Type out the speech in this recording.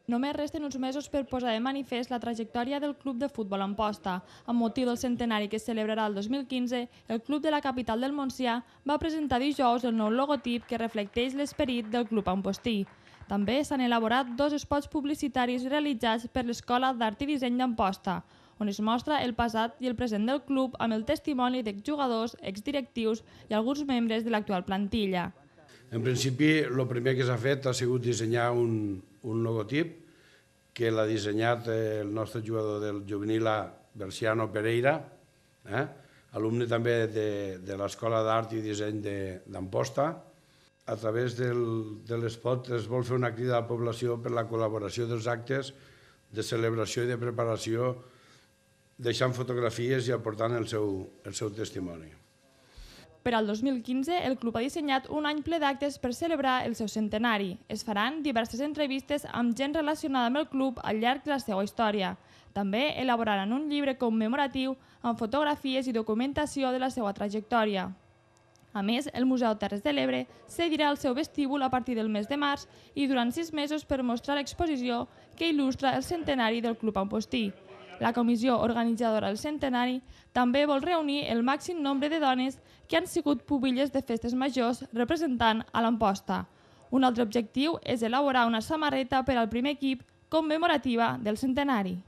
Només resten uns mesos per posar de manifest la trajectòria del Club de Futbol Amposta. Amb motiu del centenari que es celebrarà el 2015, el club de la capital del Montsià va presentar dijous el nou logotip que reflecteix l'esperit del club ampostí. També s'han elaborat 2 spots publicitaris realitzats per l'Escola d'Art i Disseny d'Amposta, on es mostra el passat i el present del club amb el testimoni d'exjugadors, exdirectius i alguns membres de l'actual plantilla. En principi, el primer que s'ha fet ha sigut dissenyar un logotip que l'ha dissenyat el nostre jugador del juvenil A, Berciano Pereira, alumne també de l'Escola d'Art i Disseny d'Amposta. A través de l'espot es vol fer una crida a la població per la col·laboració dels actes de celebració i de preparació, deixant fotografies i aportant el seu testimoni. Per al 2015, el club ha dissenyat un any ple d'actes per celebrar el seu centenari. Es faran diverses entrevistes amb gent relacionada amb el club al llarg de la seva història. També elaboraran un llibre commemoratiu amb fotografies i documentació de la seva trajectòria. A més, el Museu Terres de l'Ebre cedirà el seu vestíbul a partir del mes de març i durant 6 mesos per mostrar l'exposició que il·lustra el centenari del club ampostí. La comissió organitzadora del centenari també vol reunir el màxim nombre de dones que han sigut pubilles de festes majors representant a l'Amposta. Un altre objectiu és elaborar una samarreta per al primer equip commemorativa del centenari.